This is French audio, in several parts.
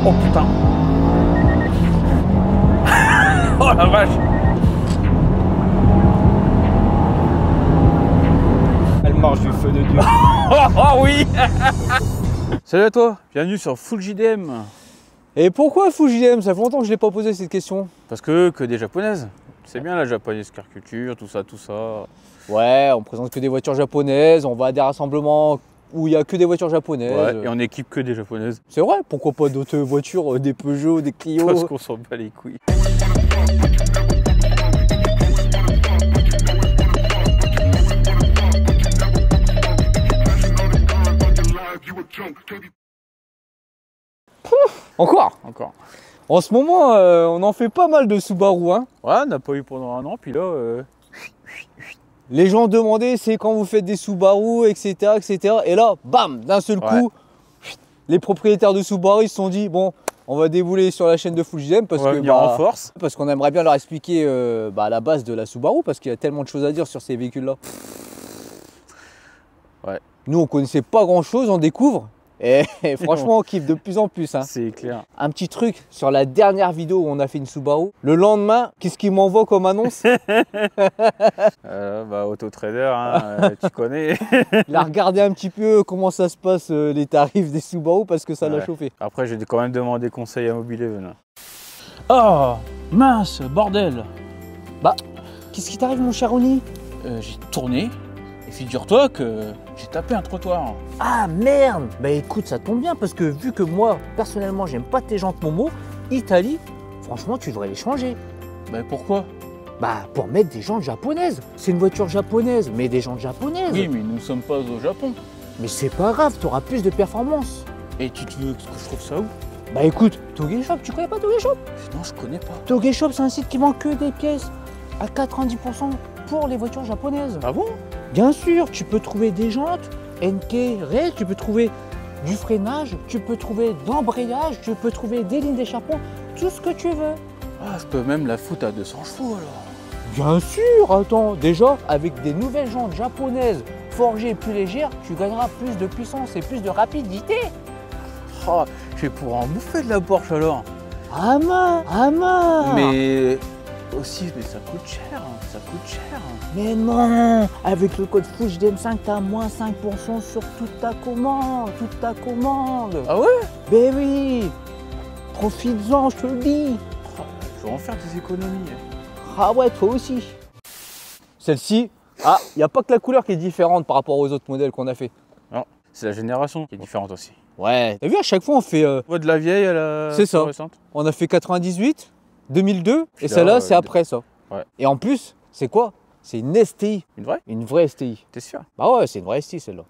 Oh putain. Oh la vache. Elle marche du feu de Dieu. Oh oui. Salut à toi, bienvenue sur Full JDM. Et pourquoi Full JDM? Ça fait longtemps que je l'ai pas posé cette question. Parce que des japonaises. C'est bien la japonaise car culture, tout ça, tout ça. Ouais, on présente que des voitures japonaises, on va à des rassemblements où il n'y a que des voitures japonaises. Ouais, et on équipe que des japonaises. C'est vrai, pourquoi pas d'autres voitures, des Peugeot, des Clio? Parce qu'on s'en bat les couilles. Encore. En ce moment, on en fait pas mal de Subaru, hein. Ouais, on n'a pas eu pendant un an, puis là... Les gens demandaient c'est quand vous faites des Subaru, etc., etc. Et là, bam, d'un seul coup, les propriétaires de Subaru ils se sont dit bon, on va débouler sur la chaîne de Full JDM parce que en force. Parce qu'on aimerait bien leur expliquer la base de la Subaru parce qu'il y a tellement de choses à dire sur ces véhicules-là. Ouais. Nous, on connaissait pas grand-chose, on découvre. Et franchement, on kiffe de plus en plus. Hein. C'est clair. Un petit truc sur la dernière vidéo où on a fait une Subaru. Le lendemain, qu'est-ce qu'il m'envoie comme annonce? Autotrader, hein, tu connais. Il a regardé un petit peu comment ça se passe les tarifs des Subaru parce que ça l'a chauffé. Après, j'ai quand même demandé conseil à Mobile Even. Oh, mince, bordel. Bah, qu'est-ce qui t'arrive mon cher Oni? J'ai tourné et figure-toi que j'ai tapé un trottoir. Ah merde! Bah écoute, ça tombe bien parce que vu que moi, personnellement, j'aime pas tes jantes Momo, Italie, franchement, tu devrais les changer. Bah pourquoi? Bah pour mettre des jantes japonaises. C'est une voiture japonaise, mais des jantes japonaises. Oui, mais nous ne sommes pas au Japon. Mais c'est pas grave, t'auras plus de performance. Et tu veux que je trouve ça où? Bah écoute, Togeshop, tu connais pas Togeshop? Non, je connais pas. Togeshop, c'est un site qui vend que des pièces à 90% pour les voitures japonaises. Ah bon? Bien sûr, tu peux trouver des jantes NK réelles, tu peux trouver du freinage, tu peux trouver de l'embrayage, tu peux trouver des lignes d'échappement, tout ce que tu veux. Ah, je peux même la foutre à 200 chevaux alors. Bien sûr, attends, déjà, avec des nouvelles jantes japonaises forgées plus légères, tu gagneras plus de puissance et plus de rapidité. Oh, je vais pouvoir en bouffer de la Porsche alors. Ah main. Mais aussi, mais ça coûte cher, ça coûte cher. Mais non, avec le code Full JDM5, t'as moins 5% sur toute ta commande, Ah ouais? Ben oui, profites-en, je te le dis. Je vais en faire des économies. Ah ouais, toi aussi. Celle-ci, il n'y a pas que la couleur qui est différente par rapport aux autres modèles qu'on a fait. Non, c'est la génération qui est différente aussi. Ouais. T'as vu, à chaque fois, on fait... On va de la vieille à la récente. On a fait 98, 2002, puis et celle-là, c'est après ça. Ouais. Et en plus, c'est quoi? C'est une STI. Une vraie? Une vraie STI. T'es sûr? Bah ouais, c'est une vraie STI, celle-là.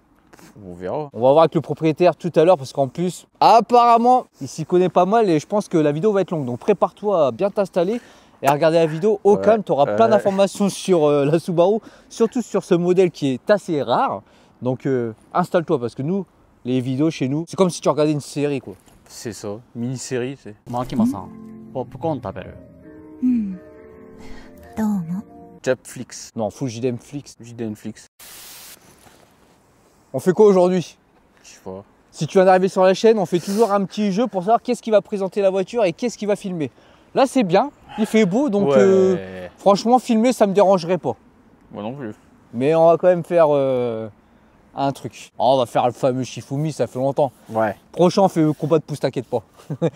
On verra. On va voir avec le propriétaire tout à l'heure, parce qu'en plus, apparemment, il s'y connaît pas mal, et je pense que la vidéo va être longue. Donc prépare-toi à bien t'installer et à regarder la vidéo au calme. Tu auras plein d'informations sur la Subaru, surtout sur ce modèle qui est assez rare. Donc installe-toi, parce que nous, les vidéos chez nous, c'est comme si tu regardais une série, quoi. C'est ça, mini-série, c'est. Makima-san, popcorn 食べる? どうも Japflix. Non, Full JDM Flix. JDMFlix. On fait quoi aujourd'hui? Je sais pas. Si tu viens d'arriver sur la chaîne, on fait toujours un petit jeu pour savoir qu'est-ce qui va présenter la voiture et qu'est-ce qui va filmer. Là, c'est bien, il fait beau, donc franchement, filmer, ça me dérangerait pas. Moi non plus. Mais on va quand même faire un truc. Oh, on va faire le fameux Shifumi, ça fait longtemps. Ouais. Prochain, on fait le combat de pouce, t'inquiète pas.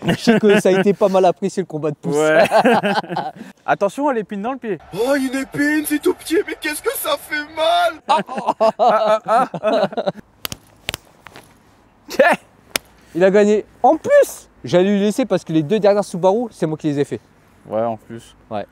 Je sais que ça a été pas mal apprécié, le combat de pouce. Ouais. Attention à l'épine dans le pied. Oh, une épine, c'est tout petit, mais qu'est-ce que ça fait mal! Il a gagné. En plus, j'allais lui laisser parce que les deux dernières Subaru, c'est moi qui les ai fait. Ouais, en plus. Ouais.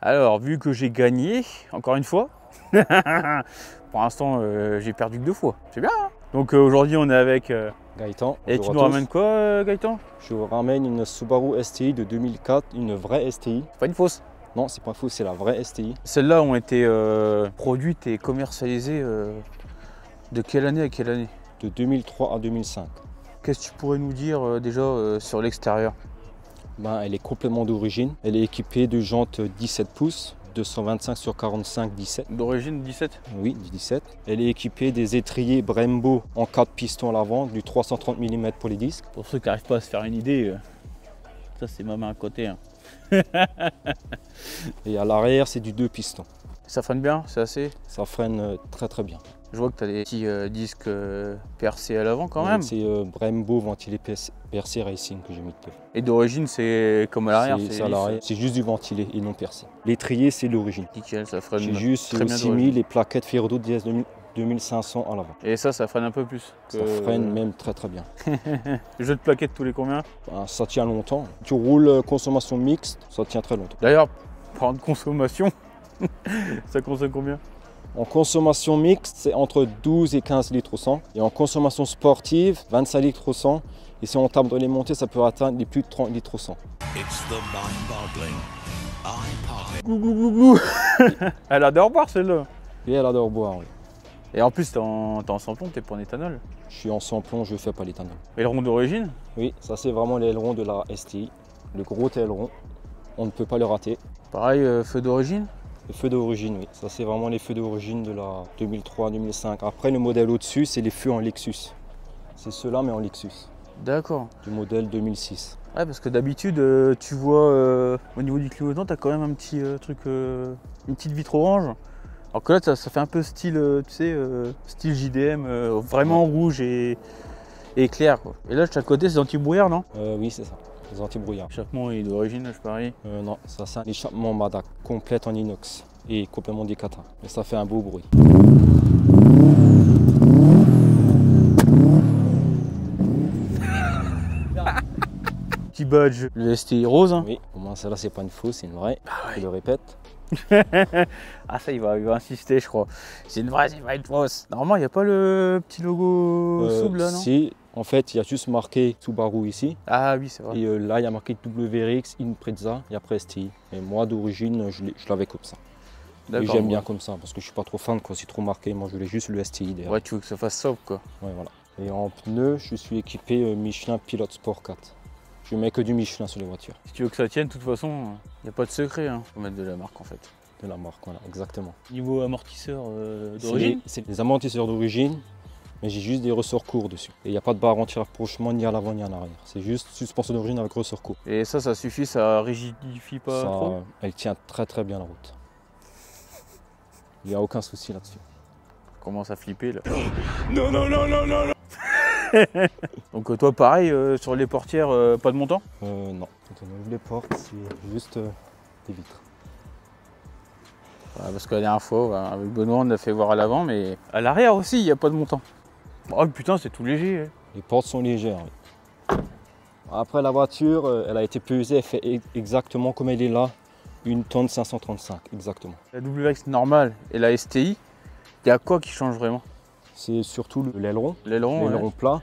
Alors, vu que j'ai gagné, encore une fois, pour l'instant, j'ai perdu que 2 fois. C'est bien, hein. Donc aujourd'hui, on est avec Gaëtan. Et tu nous ramènes quoi, Gaëtan? Je vous ramène une Subaru STI de 2004, une vraie STI. C'est pas une fausse? Non, c'est pas faux, c'est la vraie STI. Celles-là ont été produites et commercialisées de quelle année à quelle année? De 2003 à 2005. Qu'est-ce que tu pourrais nous dire déjà sur l'extérieur? Ben, elle est complètement d'origine. Elle est équipée de jantes 17 pouces, 225 sur 45, 17. D'origine 17? Oui, du 17. Elle est équipée des étriers Brembo en 4 pistons à l'avant, du 330 mm pour les disques. Pour ceux qui n'arrivent pas à se faire une idée, ça c'est ma main à côté. Hein. Et à l'arrière, c'est du 2 pistons. Ça freine bien, c'est assez? Ça freine très très bien. Je vois que tu as des petits disques percés à l'avant quand même. C'est Brembo ventilé percé Racing que j'ai mis de. Et d'origine, c'est comme à l'arrière? C'est à l'arrière. C'est juste du ventilé et non percé. L'étrier, c'est l'origine. Nickel, ça freine J'ai juste très bien aussi d'origine. mis les plaquettes Ferro DS 2500 à l'avant. Et ça freine un peu plus Ça freine même très très bien. Jeu de plaquettes tous les combien? Ben, ça tient longtemps. Tu roules consommation mixte, ça tient très longtemps. D'ailleurs, parlant de consommation, ça consomme combien? En consommation mixte, c'est entre 12 et 15 litres au 100. Et en consommation sportive, 25 litres au 100. Et si on tape dans les montées, ça peut atteindre les plus de 30 litres au 100. Elle adore boire celle-là. Et elle adore boire, oui. Et en plus, t'es en samplon, t'es pas en éthanol. Je suis en samplon, je fais pas l'éthanol. Aileron d'origine? Oui, ça c'est vraiment l'aileron de la STI. Le gros aileron, on ne peut pas le rater. Pareil, feu d'origine? Les feux d'origine, oui. Ça c'est vraiment les feux d'origine de la 2003-2005. Après le modèle au-dessus, c'est les feux en Lexus. C'est ceux-là mais en Lexus, D'accord. du modèle 2006. Ouais, parce que d'habitude, tu vois, au niveau du clignotant, t'as quand même un petit truc, une petite vitre orange. Alors que là, ça fait un peu style, tu sais, style JDM, vraiment rouge et clair, quoi. Et là, de chaque côté, c'est anti-brouillard, non? Oui, c'est ça, les anti-brouillards. L'échappement est d'origine, là, je parie. Non, ça c'est un échappement Madak, complète en inox et complètement décata. Mais ça fait un beau bruit. Petit badge, le STI rose. Hein. Oui, au moins celle-là c'est pas une fausse, c'est une vraie. Je le répète. Ah ça, il va insister, je crois. C'est une vraie, c'est pas une fausse. Normalement, il n'y a pas le petit logo Souble, là, non? Si, en fait, il y a juste marqué Subaru ici. Ah oui, c'est vrai. Et là, il y a marqué WRX, Impreza et après STI. Et moi, d'origine, je l'avais comme ça. Et D'accord, j'aime ouais. bien comme ça, parce que je suis pas trop fan quand c'est trop marqué. Moi, je voulais juste le STI derrière. Ouais, tu veux que ça fasse sobre, quoi. Ouais, voilà. Et en pneus, je suis équipé Michelin Pilot Sport 4. Je mets que du Michelin sur les voitures. Si tu veux que ça tienne, de toute façon, il n'y a pas de secret. Hein. Faut mettre de la marque, en fait. De la marque, voilà, exactement. Niveau amortisseur d'origine, C'est les amortisseurs d'origine, mais j'ai juste des ressorts courts dessus. Et il n'y a pas de barre anti-rapprochement ni à l'avant ni à l'arrière. C'est juste suspension d'origine avec ressort court. Et ça suffit, ça rigidifie pas trop? Elle tient très très bien la route. Il n'y a aucun souci là-dessus. Je commence à flipper, là. Non, non, non, non, non, non. Donc toi, pareil, sur les portières, pas de montant? Non, quand on ouvre les portes, c'est juste des vitres. Ouais, parce que la dernière fois, avec Benoît, on l'a fait voir à l'avant, mais à l'arrière aussi, il n'y a pas de montant. Oh putain, c'est tout léger. Hein. Les portes sont légères, oui. Après la voiture, elle a été pesée, elle fait exactement comme elle est là, 1 tonne 535, exactement. La WX normale et la STI, il y a quoi qui change vraiment? C'est surtout l'aileron, L'aileron, ouais. l'aileron plat.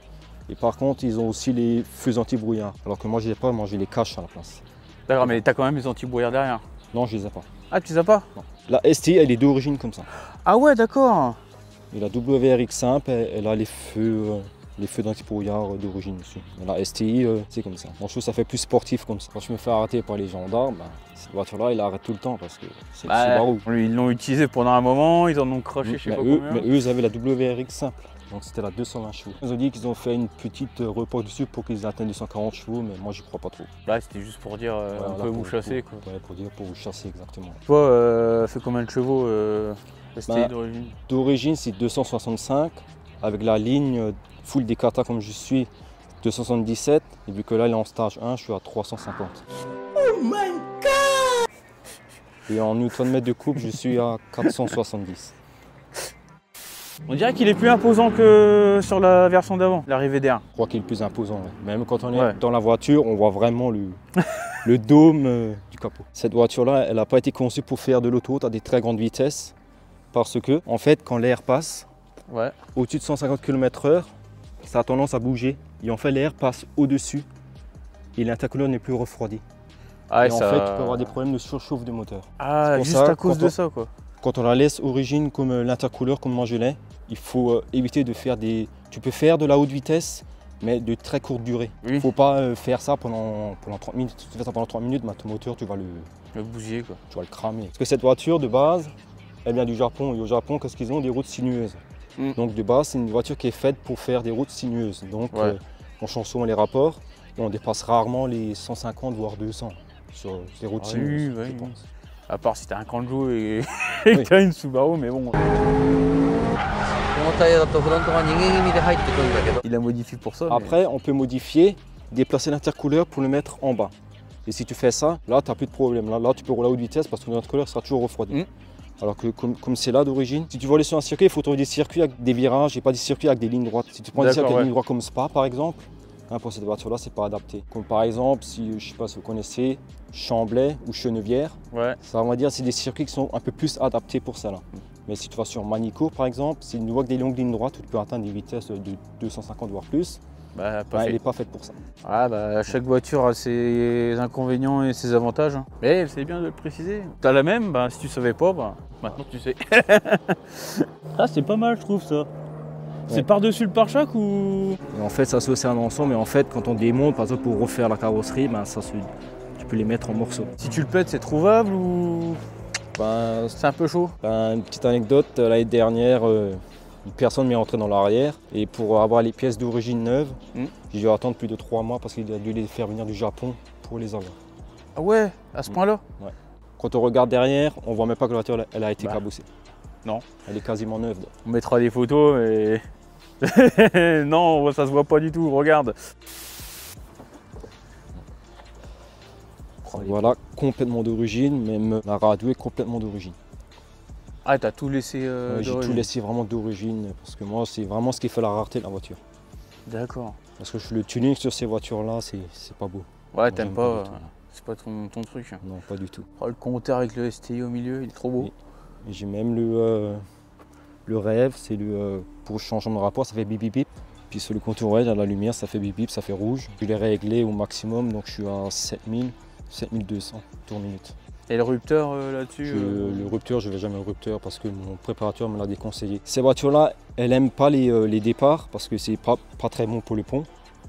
Et par contre, ils ont aussi les feux anti-brouillard. Alors que moi, je les ai pas, moi j'ai les caches à la place. D'accord, mais t'as quand même les anti-brouillards derrière. Non, je les ai pas. Ah, tu les as pas? Non. La STI, elle est d'origine comme ça. Ah ouais, d'accord. Et la WRX simple, elle a les feux d'anti-brouillard d'origine dessus. Mais la STI, c'est comme ça. Moi, je trouve que ça fait plus sportif comme ça. Quand je me fais arrêter par les gendarmes, cette voiture-là, il arrête tout le temps parce que c'est Subaru. Ils l'ont utilisé pendant un moment, ils en ont craché, je sais pas combien. Mais eux, ils avaient la WRX simple. Donc c'était la 220 chevaux. Ils ont dit qu'ils ont fait une petite report dessus pour qu'ils atteignent 240 chevaux, mais moi j'y crois pas trop. Là, c'était juste pour dire, on peut vous chasser, quoi. Ouais, pour vous chasser, exactement. Toi, fait combien de chevaux STI d'origine? D'origine, c'est 265, avec la ligne full Decata comme je suis, 277. Et vu que là, il est en stage 1, je suis à 350. Oh my god! Et en Newton-mètre de coupe, je suis à 470. On dirait qu'il est plus imposant que sur la version d'avant, l'arrivée d'air. Je crois qu'il est le plus imposant. Ouais. Même quand on est dans la voiture, on voit vraiment le dôme du capot. Cette voiture-là, elle n'a pas été conçue pour faire de l'autoroute à des très grandes vitesses. Parce que, en fait, quand l'air passe au-dessus de 150 km/h, ça a tendance à bouger. Et en fait, l'air passe au-dessus et l'intercooler n'est plus refroidi. Ah, et en fait, tu peux avoir des problèmes de surchauffe de moteur. Ah, pour juste ça, à cause quand de on- ça, quoi. Quand on la laisse origine comme l'intercouleur, comme moi je l'ai, il faut éviter de faire des... Tu peux faire de la haute vitesse, mais de très courte durée. Il Oui. ne faut pas faire ça pendant 30 minutes. Si tu fais ça pendant 30 minutes, bah, ton moteur, tu vas Le bousier, quoi. le cramer. Parce que cette voiture, de base, elle vient du Japon. Et au Japon, qu'est-ce qu'ils ont? Des routes sinueuses. Mm. Donc de base, c'est une voiture qui est faite pour faire des routes sinueuses. Donc Ouais. on change souvent les rapports et on dépasse rarement les 150 voire 200 sur ces routes Ah sinueuses, oui, je oui. pense. À part si t'as un Kanjo et, Oui. que t'as une Subaru, mais bon. このタイヤだとフロントが逃げ気味で入ってくるんだけど Il a modifié pour ça. mais- Après, on peut modifier, déplacer l'intercouleur pour le mettre en bas. Et si tu fais ça, là, tu n'as plus de problème. Là, tu peux rouler à haute vitesse parce que l'intercouleur sera toujours refroidi. Mm. Alors que comme c'est là d'origine, si tu veux aller sur un circuit, il faut trouver des circuits avec des virages et pas des circuits avec des lignes droites. Si tu prends des circuits avec D'accord, des lignes droites comme Spa par exemple, hein, pour cette voiture-là, c'est pas adapté. Comme par exemple, si je sais pas si vous connaissez Chamblay ou Chenevière, Ouais. ça on va dire c'est des circuits qui sont un peu plus adaptés pour ça là. Mais si tu vas sur Manicourt par exemple, c'est une voie avec des longues lignes droites où tu peux atteindre des vitesses de 250 voire plus, Bah, pas bah, fait. elle n'est pas faite pour ça. Ah bah chaque voiture a ses inconvénients et ses avantages. Hein. Mais c'est bien de le préciser. T'as la même, bah si tu savais pas, bah maintenant tu sais. Ah c'est pas mal je trouve ça. C'est Ouais. par-dessus le pare-choc ou. Et en fait, ça se sert ensemble, mais en fait, quand on démonte, par exemple, pour refaire la carrosserie, ben, tu peux les mettre en morceaux. Si tu le pètes c'est trouvable ou. Ben, C'est un peu chaud. une petite anecdote, l'année dernière, une personne m'est rentrée dans l'arrière, et pour avoir les pièces d'origine neuves, j'ai dû attendre plus de 3 mois parce qu'il a dû les faire venir du Japon pour les avoir. Ah ouais, à ce point-là. Quand on regarde derrière, on voit même pas que la voiture elle a été Bah, cabossée. non. Elle est quasiment neuve. On mettra des photos et. Non, ça se voit pas du tout, regarde. Voilà, complètement d'origine, même la radio est complètement d'origine. Ah t'as tout laissé J'ai tout d'origine. laissé vraiment d'origine, parce que moi, c'est vraiment ce qui fait la rareté de la voiture. D'accord. Parce que le tuning sur ces voitures-là, c'est pas beau. Ouais, Moi, t'aimes j'aime pas. du tout. C'est pas ton truc. Non, pas du tout. Oh, le compteur avec le STI au milieu, il est trop beau. Oui. Et j'ai même le rêve, c'est pour le changement de rapport, ça fait bip bip bip. Puis sur le compteur rouge, à la lumière, ça fait bip bip, ça fait rouge. Je l'ai réglé au maximum, donc je suis à 7200 tours minute. Et le rupteur là-dessus Le rupteur, je ne vais jamais au rupteur parce que mon préparateur me l'a déconseillé. Ces voitures-là, elles n'aiment pas les départs parce que c'est pas très bon pour le pont.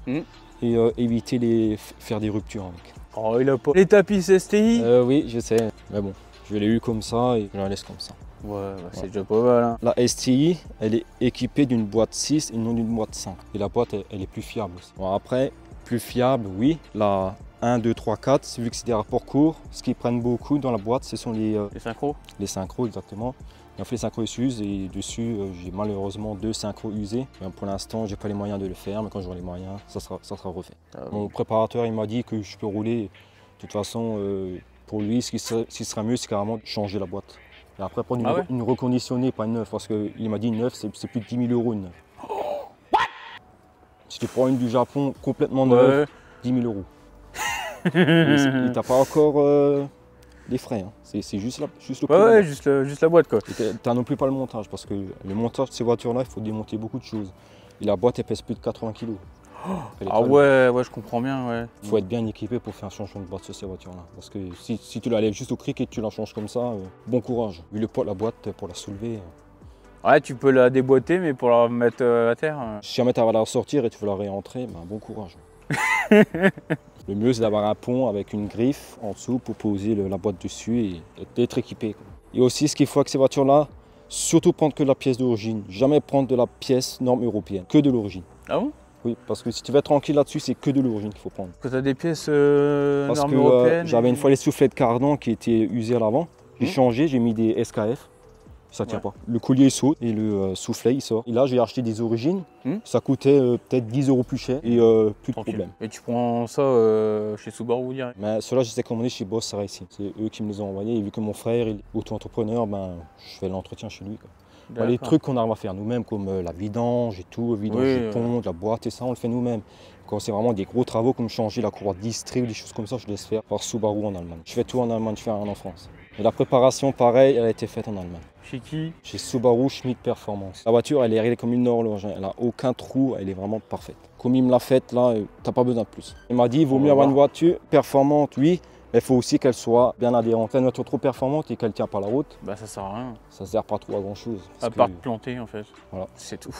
Mm. Et éviter faire des ruptures avec. Oh, il a pas. Les tapis STI Oui, je sais, mais bon, je l'ai eu comme ça et je la laisse comme ça. Ouais, bah, c'est déjà pas mal. Hein. La STI, elle est équipée d'une boîte 6 et non d'une boîte 5. Et la boîte, elle est plus fiable aussi. Bon, après, plus fiable, oui. La 1, 2, 3, 4, vu que c'est des rapports courts, ce qui prennent beaucoup dans la boîte, ce sont les synchros. les synchros exactement. Et on fait les synchros ils s'usent et dessus, j'ai malheureusement 2 synchros usés. Mais pour l'instant, j'ai pas les moyens de le faire, mais quand j'aurai les moyens, ça sera refait. Ah, Mon préparateur, il m'a dit que je peux rouler. De toute façon, pour lui, ce qui sera mieux, c'est carrément de changer la boîte. Et après, prendre Ah ouais une reconditionnée, pas une neuve, parce qu'il m'a dit une neuve, c'est plus de 10 000 € une neuve. Si tu prends une du Japon complètement neuve, Ouais. 10 000 €. Et t'as pas encore les frais, hein. C'est juste le prix. Ouais, de la ouais, boîte. juste la boîte quoi. Et t'as non plus pas le montage, parce que le montage de ces voitures-là, il faut démonter beaucoup de choses. Et la boîte, elle pèse plus de 80 kg. Ah ouais, ouais, je comprends bien, ouais. Il faut être bien équipé pour faire un changement de boîte sur ces voitures-là. Parce que si tu la lèves juste au cric et que tu la changes comme ça, bon courage. Vu le poids de la boîte, pour la soulever. Ouais, tu peux la déboîter, mais pour la remettre à terre. Si jamais tu vas la ressortir et tu veux la réentrer, ben, bon courage. Le mieux, c'est d'avoir un pont avec une griffe en dessous pour poser la boîte dessus et d'être équipé, quoi. Et aussi, ce qu'il faut avec ces voitures-là, surtout prendre que la pièce d'origine. Jamais prendre de la pièce norme européenne, que de l'origine. Ah bon? Oui, parce que si tu vas être tranquille là-dessus, c'est que de l'origine qu'il faut prendre. Parce que t'as des pièces Parce normes que européennes. j'avais et- une fois les soufflets de cardan qui étaient usés à l'avant. J'ai changé, j'ai mis des SKF. Ça tient Ouais. pas. Le collier il saute et le soufflet il sort. Et là j'ai acheté des origines. Ça coûtait peut-être 10 € plus cher et plus de Tranquille. problème. Et tu prends ça chez Subaru direct. Mais ceux-là je les ai commandés chez Boss Racing. C'est eux qui me les ont envoyés. Et vu que mon frère est auto-entrepreneur, ben, je fais l'entretien chez lui, quoi. Bah, les D'accord. trucs qu'on arrive à faire nous-mêmes, comme la vidange et tout, le vidange Oui, du pont, de la boîte et ça, on le fait nous-mêmes. Quand c'est vraiment des gros travaux comme changer la courroie d'Istrie ou des choses comme ça, je laisse faire par Subaru en Allemagne. Je fais tout en Allemagne, je fais rien en France. Et la préparation, pareil, elle a été faite en Allemagne. Chez qui? Chez Subaru Schmidt Performance. La voiture, elle est réglée comme une horloge, hein. Elle n'a aucun trou, elle est vraiment parfaite. Comme il me l'a faite, là, t'as pas besoin de plus. Il m'a dit, il vaut On mieux va avoir voir. une voiture performante, oui, Mais il faut aussi qu'elle soit bien adhérente. Une voiture trop performante et qu'elle ne tient pas la route, Bah ça sert à rien. ça ne sert pas trop à grand chose. À part planter en fait. Voilà. C'est tout.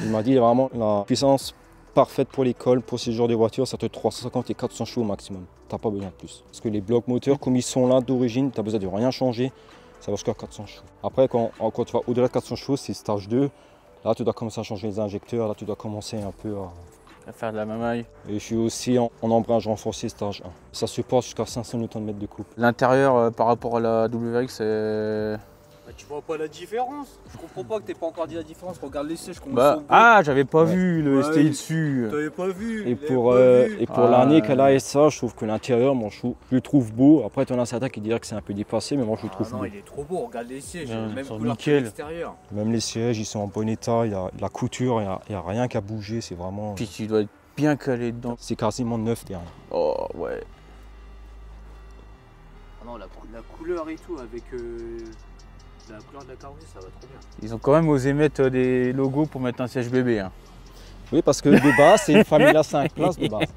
Il m'a dit vraiment la puissance parfaite pour l'école, pour ce genre de voiture, ça te 350 et 400 chevaux au maximum. T'as pas besoin de plus. Parce que les blocs moteurs, comme ils sont là d'origine, tu as besoin de rien changer, ça va jusqu'à 400 chevaux. Après, quand tu vas au-delà de 400 chevaux, c'est stage 2. Là, tu dois commencer à changer les injecteurs, là, tu dois commencer un peu À faire de la mamaille. Et je suis aussi en embrayage renforcé stage 1. Ça supporte jusqu'à 500 Nm de couple. L'intérieur par rapport à la WRX, c'est. Bah, tu vois pas la différence. Je comprends pas que t'aies pas encore dit la différence. Regarde les sièges, comment Bah, ils sont beaux. ah, j'avais pas Ouais. vu le STI dessus. T'avais pas vu. Et t'avais pour, pas vu. pour l'année qu'elle a et ça, je trouve que l'intérieur, moi, je le trouve beau. Après, tu en as certains qui diraient que c'est un peu dépassé, mais moi, je le trouve non, beau. il est trop beau. Regarde les sièges. Ouais, Même ils sont couleur que nickel. l'extérieur. Même les sièges, ils sont en bon état. Il y a la couture, il n'y a rien qu'à bouger. C'est vraiment. Puis tu dois être bien calé dedans. C'est quasiment neuf derrière. Oh ouais. Ah non, la couleur et tout avec la couleur de la carrosserie, ça va trop bien. Ils ont quand même osé mettre des logos pour mettre un siège bébé. Hein. Oui, parce que de base, c'est une famille à 5 places de base.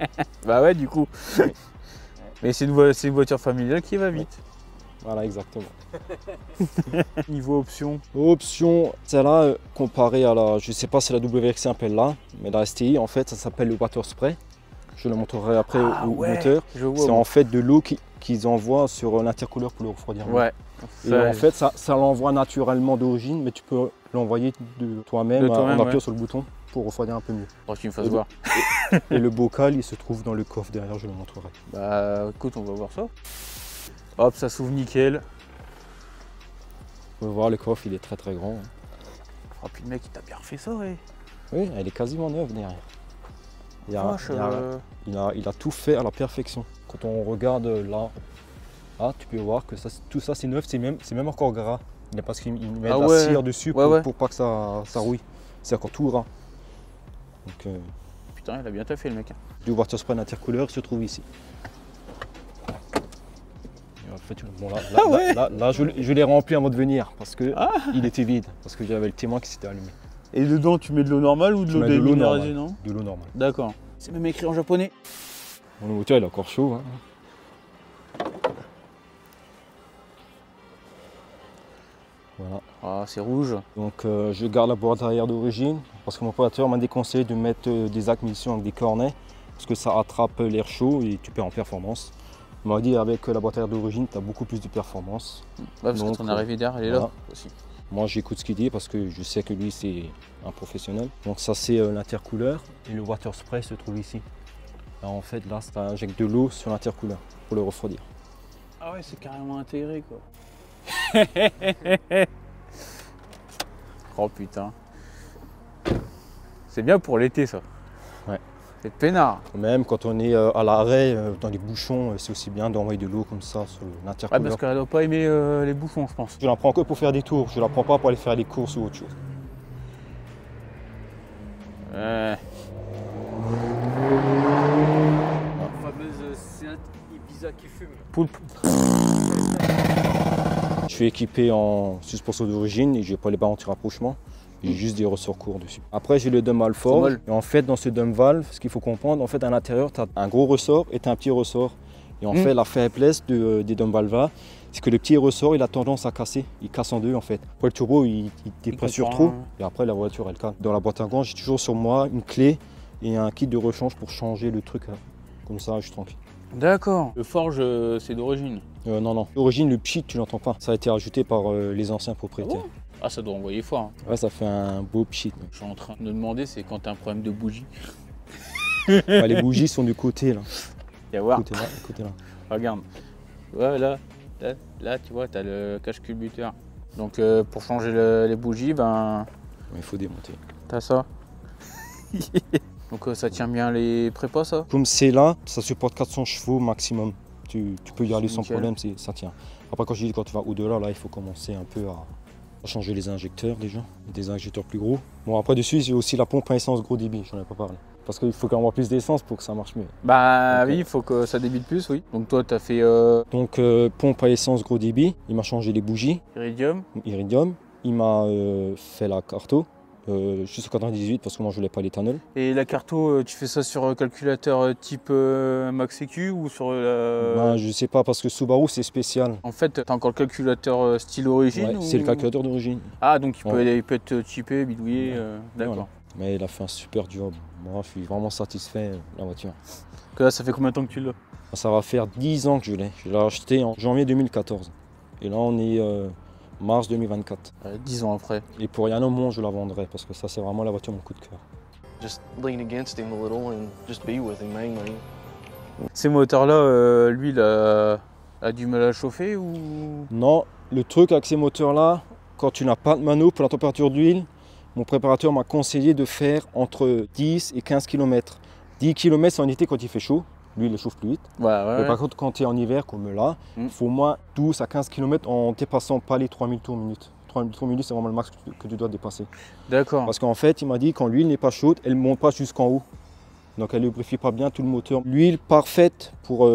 Bah ouais, du coup. Mais c'est une voiture familiale qui va vite. Voilà, exactement. Niveau option. Option, celle-là, comparée à la, je sais pas si la WRX s'appelle là, mais la STI, en fait, ça s'appelle le water spray. Je le montrerai après au moteur. Je vois. C'est en fait de l'eau qu'ils envoient sur l'intercouleur pour le refroidir. Ouais. Et en fait, ça l'envoie naturellement d'origine, mais tu peux l'envoyer de toi-même en appuyant sur le bouton pour refroidir un peu mieux. Pour que tu me fasses voir. Et le bocal, il se trouve dans le coffre derrière, je le montrerai. Bah écoute, on va voir ça. Hop, ça s'ouvre nickel. Vous pouvez voir, le coffre, il est très très grand. Oh puis le mec il t'a bien refait ça, ouais. Oui, elle est quasiment neuve derrière. Vache, Il a tout fait à la perfection. Quand on regarde là, tu peux voir que tout ça c'est neuf, c'est même encore gras. Mais parce qu'il met de la cire dessus pour pas que ça rouille. C'est encore tout gras. Donc, putain, il a bien taffé le mec. le water spray intercouleur se trouve ici. Et en fait, bon, là, je l'ai rempli avant de venir parce que il était vide, parce que j'avais le témoin qui s'était allumé. Et dedans tu mets de l'eau normale ou de l'eau déminéralisée, non? De l'eau normale. D'accord. C'est même écrit en japonais. Mon moteur il est encore chaud. Hein. Voilà. Ah, c'est rouge. Donc je garde la boîte arrière d'origine parce que mon opérateur m'a déconseillé de mettre des acquisitions avec des cornets parce que ça attrape l'air chaud et tu perds en performance. Il m'a dit avec la boîte arrière d'origine tu as beaucoup plus de performance. Ouais, parce que ton arrivée d'air elle est là aussi. Moi j'écoute ce qu'il dit parce que je sais que lui c'est un professionnel. Donc ça c'est l'intercouleur et le water spray se trouve ici. Là, en fait là ça injecte de l'eau sur l'intercouleur pour le refroidir. Ah ouais, c'est carrément intégré quoi. Oh putain. C'est bien pour l'été ça. Ouais. C'est peinard. Même quand on est à l'arrêt, dans les bouchons, c'est aussi bien d'envoyer de l'eau comme ça sur l'intercouleur. Ah parce qu'elle doit pas aimer les bouchons je pense. Je la prends que pour faire des tours, je la prends pas pour aller faire des courses ou autre chose. La fameuse Seat Ibiza qui fume. Poulpe. Je suis équipé en suspension d'origine et je n'ai pas les barres anti-rapprochement. J'ai juste des ressorts courts dessus. Après j'ai le dôme valve fort. Et en fait dans ce dôme valve, ce qu'il faut comprendre, en fait à l'intérieur tu as un gros ressort et tu as un petit ressort. Et en fait la faiblesse des dômes valve là, c'est que le petit ressort il a tendance à casser. Il casse en deux en fait. Après le turbo il dépressure trop et après la voiture elle calme. Dans la boîte à gants j'ai toujours sur moi une clé et un kit de rechange pour changer le truc. Comme ça je suis tranquille. D'accord. Le forge c'est d'origine. Non. L'origine, le pchit, tu l'entends pas. Ça a été ajouté par les anciens propriétaires. Ah ça doit envoyer fort. Hein. Ouais, ça fait un beau pchit. Je suis en train de me demander c'est quand t'as un problème de bougie. Ouais, les bougies sont du côté là. Viens voir. Côté là. Regarde. Ouais, là tu vois, t'as le cache-culbuteur. Donc pour changer les bougies, ben. Il faut démonter. T'as ça. Donc ça tient bien les prépas ça? Comme c'est là, ça supporte 400 chevaux maximum. Tu peux y aller sans problème, ça tient. Après quand je dis quand tu vas au-delà, là il faut commencer un peu à changer les injecteurs déjà. Des injecteurs plus gros. Bon après dessus j'ai aussi la pompe à essence gros débit, j'en ai pas parlé. Parce qu'il faut qu'on ait plus d'essence pour que ça marche mieux. Bah oui, il faut que ça débite plus, oui. Donc toi t'as fait Donc pompe à essence gros débit, il m'a changé les bougies. Iridium. Il m'a fait la carto, Juste 98 parce que moi je voulais pas l'éthanol. Et la carto, tu fais ça sur calculateur type Max EQ ou sur la... Ben, je sais pas parce que Subaru c'est spécial. En fait, tu as encore le calculateur style origine Ouais, ou... c'est le calculateur d'origine. Ah, donc Ouais. il peut être typé, bidouillé, d'accord. Voilà. Mais il a fait un super job. Moi je suis vraiment satisfait de la voiture. Que là, ça fait combien de temps que tu l'as? Ça va faire 10 ans que je l'ai. Je l'ai acheté en janvier 2014. Et là on est mars 2024. 10 ans après. Et pour rien au monde je la vendrai parce que ça c'est vraiment la voiture mon coup de cœur. Just lean against him a little and just be with him mainly. Ces moteurs-là, lui, il a du mal à chauffer ou... Non, le truc avec ces moteurs-là, quand tu n'as pas de mano pour la température d'huile, mon préparateur m'a conseillé de faire entre 10 et 15 km. 10 km c'est en été quand il fait chaud, lui il chauffe plus vite. Ouais. Mais par contre quand tu es en hiver comme là, il faut au moins 12 à 15 km en dépassant pas les 3000 tours minute. 3000 tours minute c'est vraiment le max que tu dois dépasser. D'accord. Parce qu'en fait il m'a dit quand l'huile n'est pas chaude, elle ne monte pas jusqu'en haut. Donc elle ne lubrifie pas bien tout le moteur. L'huile parfaite pour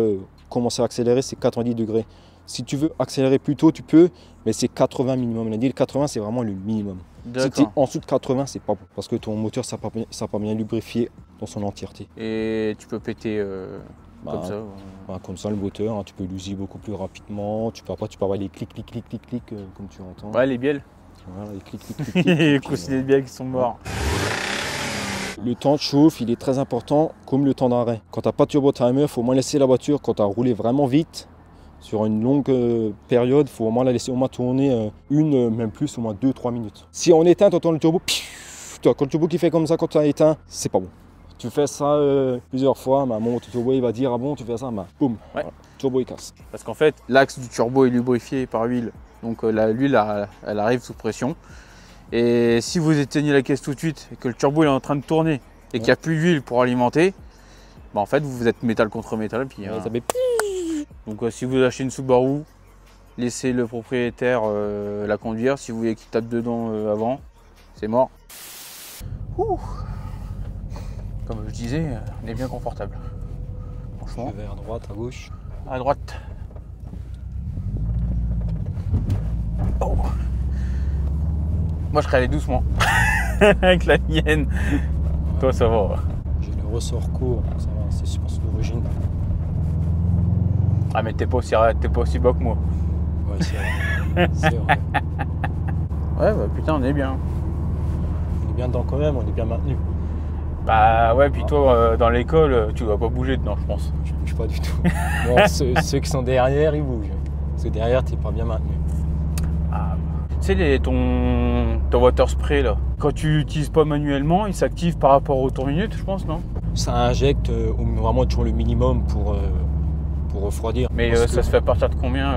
commencer à accélérer c'est 90 degrés. Si tu veux accélérer plus tôt tu peux, mais c'est 80 minimum. Elle a dit le 80 c'est vraiment le minimum. Si tu es en dessous de 80 c'est pas bon. Parce que ton moteur ça n'a pas bien lubrifié dans son entièreté. Et tu peux péter comme ça. Comme ça le moteur, hein, tu peux l'user beaucoup plus rapidement. Tu peux avoir les clics comme tu entends. Ouais, les bielles. Voilà, les clics. Les coussinets de bielles qui sont morts. Le temps de chauffe, il est très important, comme le temps d'arrêt. Quand tu n'as pas de turbo timer, il faut au moins laisser la voiture, quand tu as roulé vraiment vite, sur une longue période, il faut au moins la laisser au moins tourner même plus, au moins 2-3 minutes. Si on éteint, tu entends le turbo, quand le turbo qui fait comme ça, quand tu as éteint, c'est pas bon. Tu fais ça plusieurs fois, mon turbo il va dire ah bon tu fais ça, boum, ouais. Voilà, turbo il casse. Parce qu'en fait, l'axe du turbo est lubrifié par l'huile, donc l'huile elle arrive sous pression. Et si vous éteignez la caisse tout de suite et que le turbo est en train de tourner et qu'il n'y a plus d'huile pour alimenter, en fait vous êtes métal contre métal. Puis, ça fait... Donc si vous achetez une Subaru, laissez le propriétaire la conduire. Si vous voulez qu'il tape dedans avant, c'est mort. Ouh. Comme je disais, on est bien confortable. Franchement. Je vais à droite, à gauche. À droite. Oh. Moi je serais allé doucement avec la mienne. Ouais. Toi ça va. J'ai le ressort court, ça va, c'est suspension d'origine. Ah mais t'es pas aussi bas que moi. Ouais c'est vrai. C'est vrai. Ouais bah putain on est bien. On est bien dedans quand même, on est bien maintenu. Bah ouais puis toi dans l'école tu dois pas bouger dedans je pense. Je bouge pas du tout. Bon ceux qui sont derrière ils bougent. Parce que derrière t'es pas bien maintenu. Ah. Tu sais ton water spray là, quand tu l'utilises pas manuellement, il s'active par rapport au tour minute, je pense, non? Ça injecte vraiment toujours le minimum pour refroidir. Mais ça se fait à partir de combien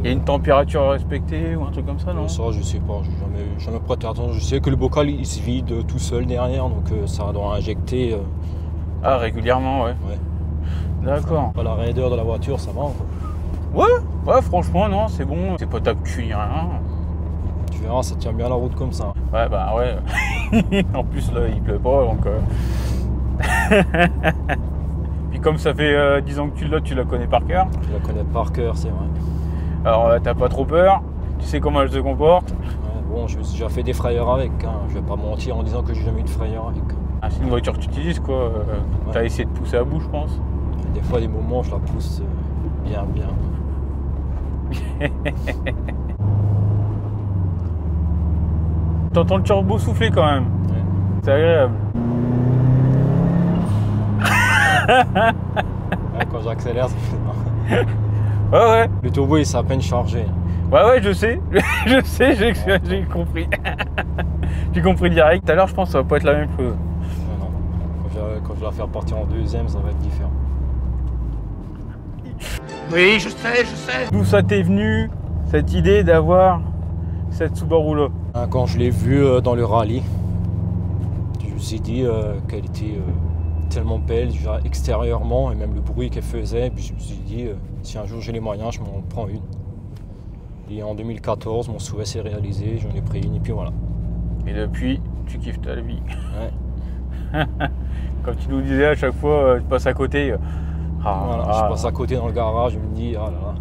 y a une température à respecter ou un truc comme ça, non? Ça je sais pas, j'ai jamais prêté attention. Je sais que le bocal il se vide tout seul derrière, donc ça doit injecter. Ah régulièrement, ouais. D'accord. Pas la raideur de la voiture, ça va encore. Ouais franchement non, c'est bon, c'est pas tape cul ni rien. Tu verras, ça tient bien la route comme ça. Ouais bah ouais. En plus là il pleut pas donc. Puis comme ça fait 10 ans que tu la connais par cœur. Je la connais par cœur, c'est vrai. Alors t'as pas trop peur, tu sais comment elle se comporte. Ouais, bon, j'ai déjà fait des frayeurs avec, hein. Je vais pas mentir en disant que j'ai jamais eu de frayeur avec. Ah, c'est une voiture que tu utilises quoi. Ouais. T'as essayé de pousser à bout je pense. Des fois des moments je la pousse bien. T'entends le turbo souffler quand même. Ouais. C'est agréable. Ouais, quand j'accélère, ça fait mal. Ouais. Le turbo il s'est à peine chargé. Ouais, je sais. Je sais, j'ai compris. J'ai compris direct. Tout à l'heure, je pense que ça va pas être la même chose. Non. Quand je vais la faire partir en deuxième, ça va être différent. Oui, je sais. D'où ça t'est venu, cette idée d'avoir cette Subaru là? Quand je l'ai vue dans le rallye, je me suis dit qu'elle était tellement belle déjà extérieurement et même le bruit qu'elle faisait. Puis je me suis dit, si un jour j'ai les moyens, je m'en prends une. Et en 2014, mon souhait s'est réalisé, j'en ai pris une et puis voilà. Et depuis, tu kiffes ta vie. Ouais. Comme tu nous disais à chaque fois, tu passes à côté. Je passe à côté dans le garage, je me dis, ah là là.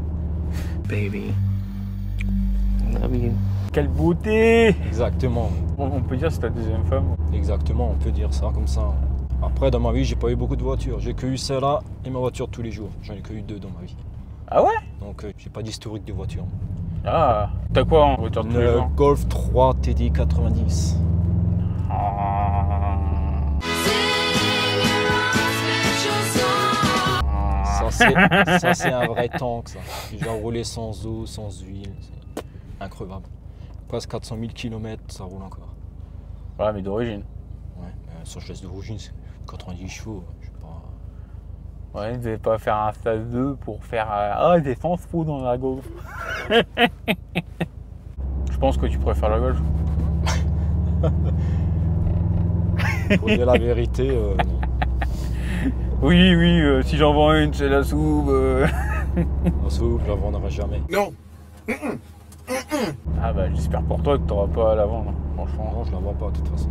Baby, I love you. Quelle beauté! Exactement. On peut dire que c'est ta deuxième femme. Exactement, on peut dire ça comme ça. Après, dans ma vie, j'ai pas eu beaucoup de voitures. J'ai que eu celle-là et ma voiture de tous les jours. J'en ai que eu 2 dans ma vie. Ah ouais? Donc, j'ai pas d'historique de voiture. Ah, t'as quoi en voiture de tous les jours? Golf 3 TD 90. Ah. Ça, c'est un vrai tank, ça. Je vais rouler sans eau, sans huile. C'est incroyable. Presque 400 000 km, ça roule encore. Ouais, mais d'origine. Ouais, sans chaise d'origine, c'est 90 chevaux. Je sais pas. Ouais, vous devez pas faire un phase 2 pour faire des sens fous dans la Golf. Je pense que tu pourrais faire la Golf. Pour dire la vérité, non. Oui, si j'en vends une, c'est la soupe. La soupe, je la vendrai jamais. Non. Ah bah j'espère pour toi que t'auras pas à la vendre, franchement. Non, je la vends pas de toute façon.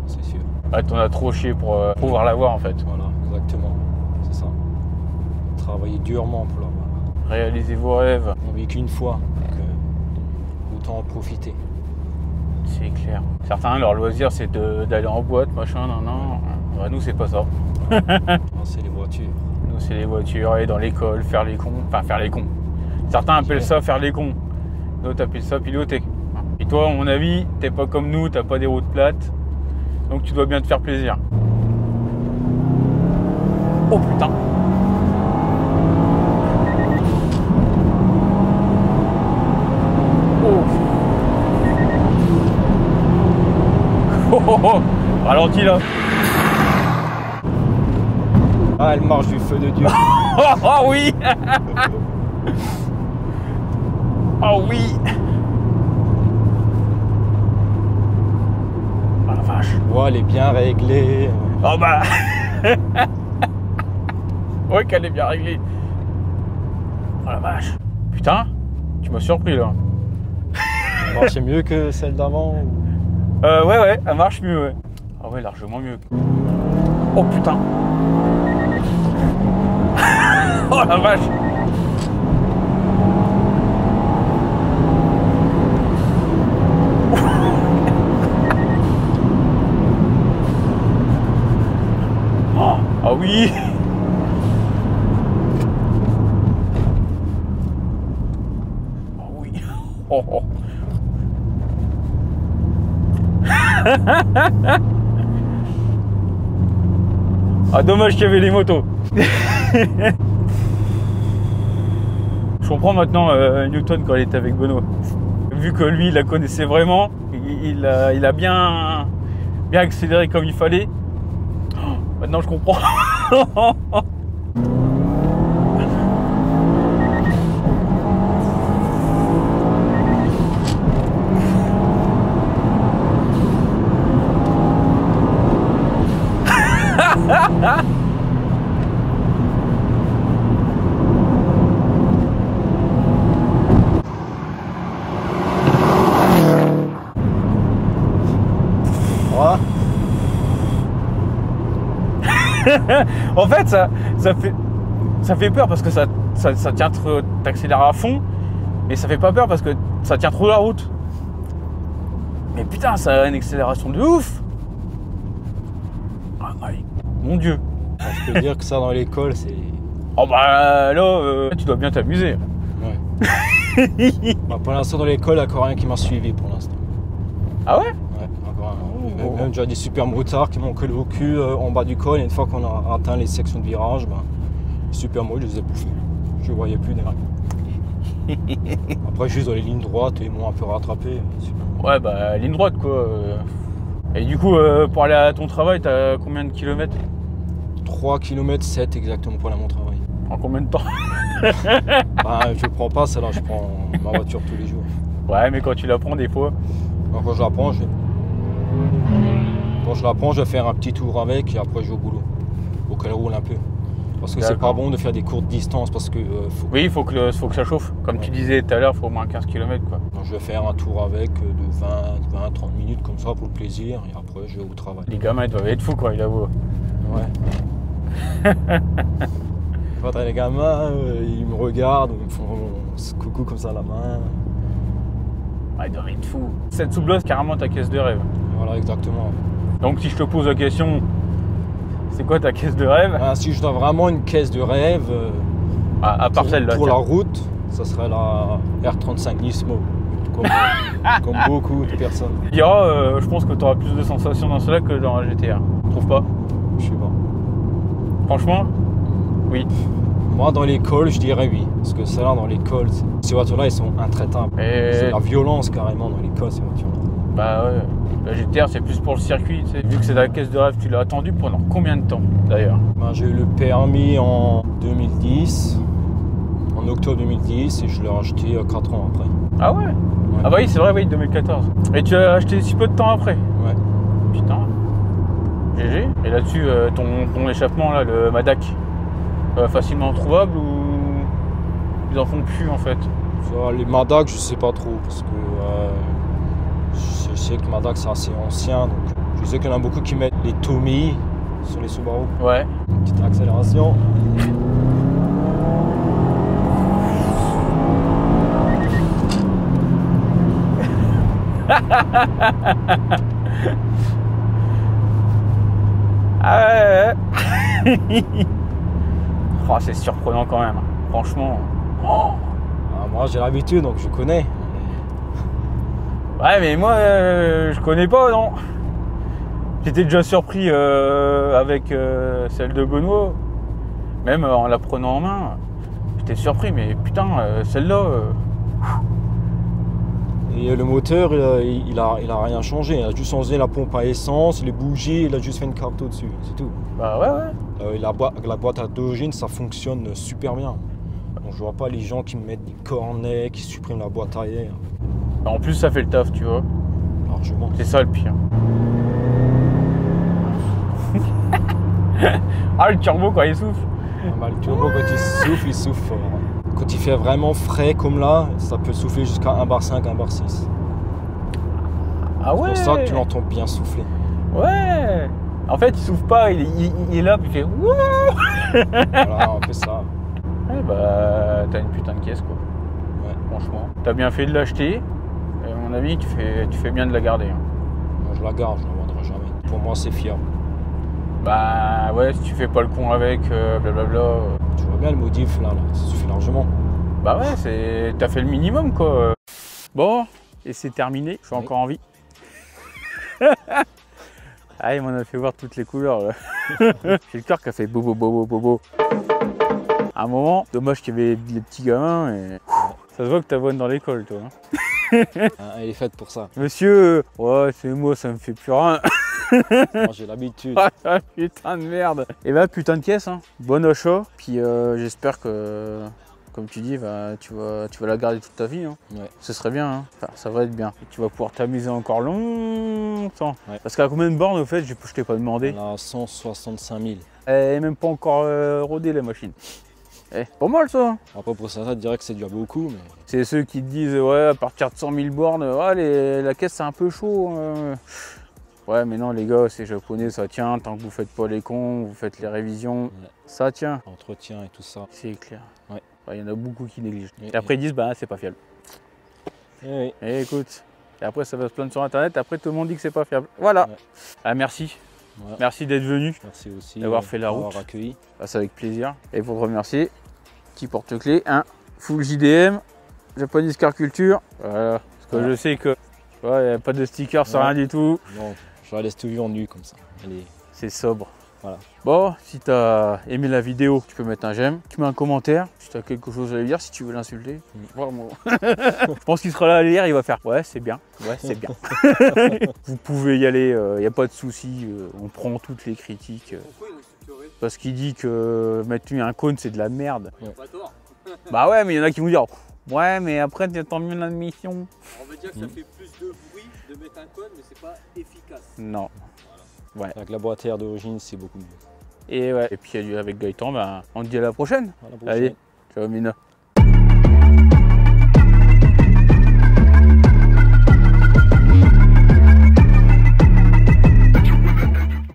C'est sûr. Ah, t'en as trop chié pour pouvoir l'avoir en fait. Voilà, exactement. C'est ça. Travailler durement pour l'avoir. Réalisez vos rêves. On vit qu'une fois, donc autant en profiter. C'est clair. Certains, leur loisir, c'est d'aller en boîte, machin, nan. Bah, nous, c'est pas ça. Non, c'est les voitures. Nous, c'est les voitures, aller dans l'école, faire les cons. Enfin, faire les cons. Certains appellent ça faire les cons. D'autres appellent ça piloter. Et toi, à mon avis, t'es pas comme nous, t'as pas des routes plates. Donc, tu dois bien te faire plaisir. Oh putain! Oh, ralentis là. Ah, elle marche du feu de Dieu. Oh oui. Oh oui. Oh la vache. Ouais, elle est bien réglée. Oh bah. Ouais, qu'elle est bien réglée. Oh la vache. Putain, tu m'as surpris là. Elle marchait mieux que celle d'avant. Ouais, elle marche mieux, ouais. Ah ouais, largement mieux. Oh putain. Oh la vache. Oh, ah oui. Ah oui. Oh, oh. Ah dommage qu'il y avait les motos. Je comprends maintenant Newton quand il était avec Benoît. Vu que lui il la connaissait vraiment, il a bien accéléré comme il fallait. Oh, maintenant je comprends. En fait, ça fait peur parce que ça tient trop, t'accélères à fond, mais ça fait pas peur parce que ça tient trop la route. Mais putain, ça a une accélération de ouf. Ah, ouais. Mon Dieu. Je peux dire que ça dans l'école, c'est... Oh bah là, tu dois bien t'amuser. Ouais. Bah, pour l'instant dans l'école, il n'y a encore rien qui m'a suivi pour l'instant. Ah ouais? Ouais, encore rien. Même déjà des super moutards qui m'ont collé au cul en bas du col, et une fois qu'on a atteint les sections de virage, bah, les super mots, je les ai bouffés. Je ne voyais plus derrière. Après, juste dans les lignes droites, ils m'ont un peu rattrapé. Ouais, bah ligne droite quoi. Et du coup, pour aller à ton travail, t'as combien de kilomètres? 3 km 7 exactement pour aller à mon travail. En combien de temps? Bah, je prends pas celle-là, je prends ma voiture tous les jours. Ouais, mais quand tu la prends des fois. Donc, quand je la prends, je vais faire un petit tour avec et après je vais au boulot. Faut qu'elle roule un peu. Parce que c'est pas bon de faire des courtes distances parce que... Oui, il faut que ça chauffe. Comme tu disais tout à l'heure, il faut au moins 15 km quoi. Donc, je vais faire un tour avec de 20-30 minutes comme ça pour le plaisir et après je vais au travail. Les gamins ils doivent être fous quand ils la voient. Ouais. Quand les gamins, ils me regardent, ils me font coucou comme ça à la main. Ah, il doit être fou. Cette soupe-là, c'est carrément ta caisse de rêve. Voilà, exactement. Donc si je te pose la question, c'est quoi ta caisse de rêve? Si je dois vraiment une caisse de rêve, à part celle-là. Pour la route, ça serait la R35 Nismo. Comme beaucoup de personnes. Tu diras, je pense que tu auras plus de sensations dans cela que dans la GTR. Tu trouves pas? Je sais pas. Franchement, oui. Moi, dans l'école, je dirais oui. Parce que celles-là, dans l'école, ces voitures-là, elles sont intraitables. C'est la violence carrément dans l'école, ces voitures-là. Bah ouais. La GTR, c'est plus pour le circuit. Tu sais. Vu que c'est la caisse de rêve, tu l'as attendu pendant combien de temps d'ailleurs? J'ai eu le permis en 2010. En octobre 2010 et je l'ai racheté 4 ans après. Ah ouais? Ah bah oui, c'est vrai, oui, 2014. Et tu l'as acheté si peu de temps après? Ouais. Putain. GG. Et là-dessus, ton échappement, là, le Madac, facilement trouvable ou ils en font plus en fait? Les Madac, je sais pas trop parce que je sais que Madac c'est assez ancien. Donc je sais qu'il y en a beaucoup qui mettent les Tommy sur les Subaru. Ouais. Petite accélération. Ah ouais. Oh, c'est surprenant quand même, franchement. Oh. Moi j'ai l'habitude donc je connais. Ouais mais moi je connais pas non. J'étais déjà surpris avec celle de Benoît. Même en la prenant en main, j'étais surpris mais putain celle-là. Et le moteur, il a rien changé. Il a juste changé la pompe à essence, les bougies, il a juste fait une carte au-dessus, c'est tout. Bah ouais. La boîte d'origine, ça fonctionne super bien. Donc, je vois pas les gens qui me mettent des cornets, qui suppriment la boîte arrière. En plus, ça fait le taf, tu vois. Largement. C'est ça le pire. Ah, le turbo quand il souffle. Le turbo, quand il souffle fort. Quand il fait vraiment frais comme là, ça peut souffler jusqu'à 1,5 bar, 1,6 bar. Ah ouais. C'est pour ça que tu l'entends bien souffler. Ouais. En fait, il souffle pas, il est là, puis il fait wouh. Voilà, un peu ça. Ouais, bah, t'as une putain de caisse, quoi. Ouais. Franchement. T'as bien fait de l'acheter. À mon avis, tu fais bien de la garder. Hein. Moi, je la garde, je la vendrai jamais. Pour moi, c'est fiable. Bah ouais, si tu fais pas le con avec, blablabla. Tu vois bien le modif là, ça suffit largement. Bah ouais, t'as fait le minimum quoi. Bon, et c'est terminé, je suis encore en vie. Ah, il m'en a fait voir toutes les couleurs là. J'ai le cœur qui a fait bobo bobo bobo. À un moment, dommage qu'il y avait les petits gamins et ça se voit que t'abonnes dans l'école toi. Hein. Elle est faite pour ça. Monsieur, ouais c'est moi, ça me fait plus rien. J'ai l'habitude. Ah, putain de merde. Et bah putain de caisse, hein. Bon achat. Puis j'espère que, comme tu dis, tu vas la garder toute ta vie. Hein. Ouais. Ce serait bien, hein. Enfin, ça va être bien. Et tu vas pouvoir t'amuser encore longtemps. Ouais. Parce qu'à combien de bornes au fait, je t'ai pas demandé. On a 165 000. Elle est même pas encore rodée la machine. Eh, pas mal ça. Après pour ça, je dirais que c'est déjà beaucoup. Mais... C'est ceux qui te disent ouais à partir de 100 000 bornes, ouais, la caisse c'est un peu chaud. Ouais mais non les gars, c'est japonais, ça tient, tant que vous faites pas les cons, vous faites les révisions, ouais. Ça tient. Entretien et tout ça. C'est clair. Ouais. Il y en a beaucoup qui négligent. Et après ils disent bah c'est pas fiable. Oui. Et écoute, et après ça va se plaindre sur internet, après tout le monde dit que c'est pas fiable. Voilà. Ouais. Ah merci. Ouais. Merci d'être venu. Merci aussi d'avoir fait la route. D'avoir accueilli. Ah, c'est avec plaisir. Et pour te remercier, petit porte-clés, un full JDM, Japanese Car Culture. Voilà. Parce que je sais que il n'y a pas de sticker, c'est rien du tout. Non. Je la laisse toujours nue comme ça. C'est sobre. Voilà. Bon, si tu as aimé la vidéo, tu peux mettre un j'aime, tu mets un commentaire, si tu as quelque chose à lui dire, si tu veux l'insulter. Vraiment. Je pense qu'il sera là à lire, il va faire ouais, c'est bien, ouais, c'est bien. Vous pouvez y aller, il n'y a pas de souci, on prend toutes les critiques. Parce qu'il dit que mettre un cône, c'est de la merde. Ouais. Pas tort. Bah ouais, mais il y en a qui vont dire ouais, mais après, tu attends mieux l'admission. On veut dire que ça fait plus de bruit de mettre un cône, mais c'est pas efficace. Non. Voilà. Ouais. Avec la boîte air d'origine, c'est beaucoup mieux. Et ouais. Et puis avec Gaëtan, bah, on te dit à la prochaine. À la prochaine. Allez, ciao Mina.